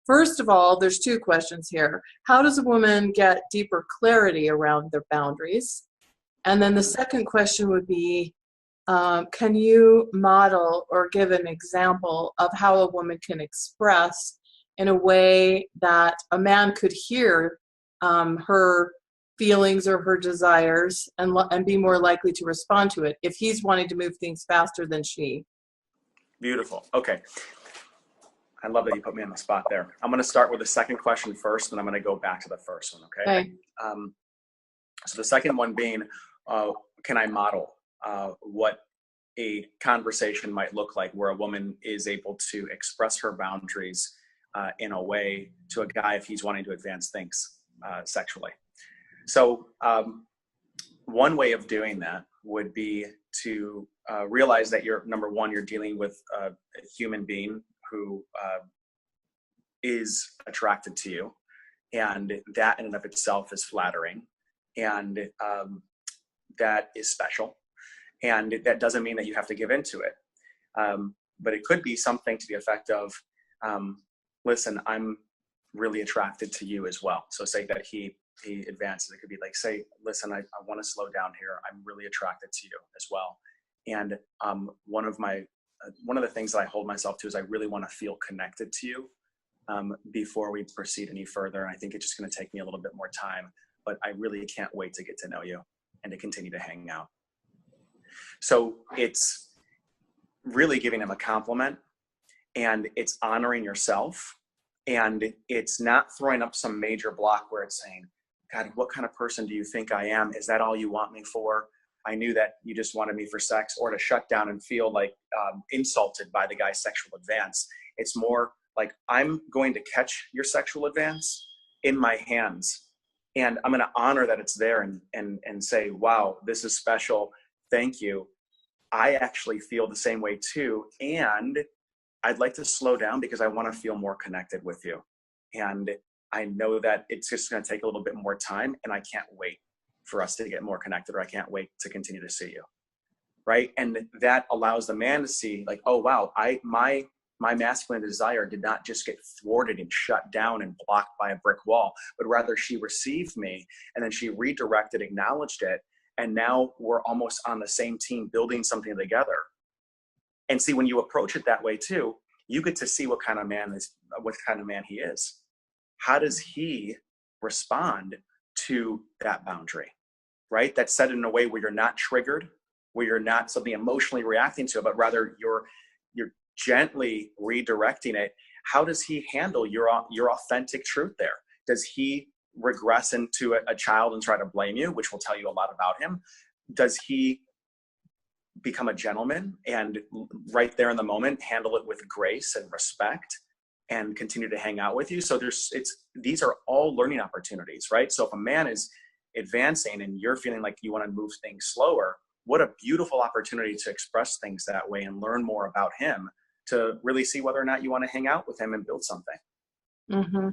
first of all, there's two questions here. How does a woman get deeper clarity around their boundaries? And then the second question would be, can you model or give an example of how a woman can express in a way that a man could hear her feelings or her desires and be more likely to respond to it if he's wanting to move things faster than she? Beautiful. Okay. I love that you put me on the spot there. I'm going to start with the second question first, and I'm going to go back to the first one. Okay. So the second one being, can I model what a conversation might look like where a woman is able to express her boundaries in a way to a guy if he's wanting to advance things sexually? So one way of doing that would be to realize that number one, you're dealing with a human being who is attracted to you, and that in and of itself is flattering, and that is special, and that doesn't mean that you have to give into it, but it could be something to the effect of, listen, I'm really attracted to you as well. So say that he advances. It could be like, say, listen, I want to slow down here. I'm really attracted to you as well. And one of the things that I hold myself to is I really want to feel connected to you before we proceed any further. And I think it's just going to take me a little bit more time, but I really can't wait to get to know you and to continue to hang out. So it's really giving him a compliment, and it's honoring yourself, and it's not throwing up some major block where it's saying, God, what kind of person do you think I am? Is that all you want me for? I knew that you just wanted me for sex, or to shut down and feel like insulted by the guy's sexual advance. It's more like, I'm going to catch your sexual advance in my hands, and I'm going to honor that it's there and say, wow, this is special. Thank you. I actually feel the same way too. And I'd like to slow down because I want to feel more connected with you. And I know that it's just going to take a little bit more time, and I can't wait for us to get more connected, or I can't wait to continue to see you. Right. And that allows the man to see like, oh, wow, my masculine desire did not just get thwarted and shut down and blocked by a brick wall, but rather she received me, and then she redirected, acknowledged it. And now we're almost on the same team building something together. And see, when you approach it that way too, you get to see what kind of man he is. How does he respond to that boundary, right? That's set in a way where you're not triggered, where you're not something emotionally reacting to it, but rather you're gently redirecting it. How does he handle your authentic truth there? Does he regress into a child and try to blame you, which will tell you a lot about him? Does he become a gentleman and right there in the moment handle it with grace and respect and continue to hang out with you? So these are all learning opportunities, right? So if a man is advancing and you're feeling like you want to move things slower, what a beautiful opportunity to express things that way and learn more about him, to really see whether or not you want to hang out with him and build something. Mm-hmm.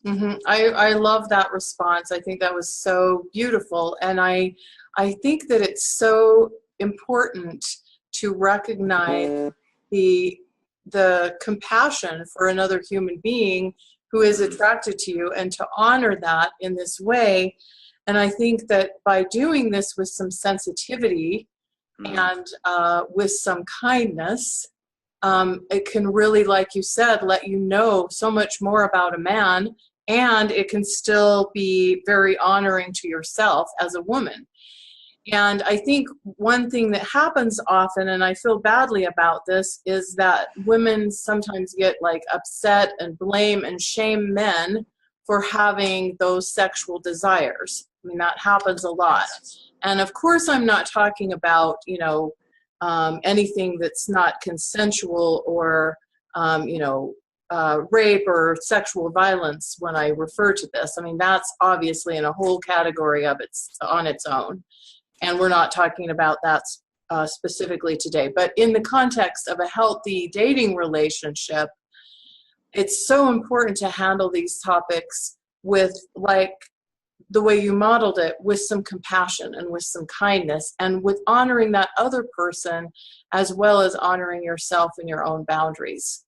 Mm-hmm. I love that response. I think that was so beautiful. And I think that it's so important to recognize the compassion for another human being who is attracted to you, and to honor that in this way. And I think that by doing this with some sensitivity and with some kindness, it can really, like you said, let you know so much more about a man, and it can still be very honoring to yourself as a woman. And I think one thing that happens often, and I feel badly about this, is that women sometimes get like upset and blame and shame men for having those sexual desires. I mean, that happens a lot. And of course, I'm not talking about, anything that's not consensual or, rape or sexual violence when I refer to this. I mean, that's obviously in a whole category on its own. And we're not talking about that specifically today. But in the context of a healthy dating relationship, it's so important to handle these topics with, like the way you modeled it, with some compassion and with some kindness, and with honoring that other person as well as honoring yourself and your own boundaries.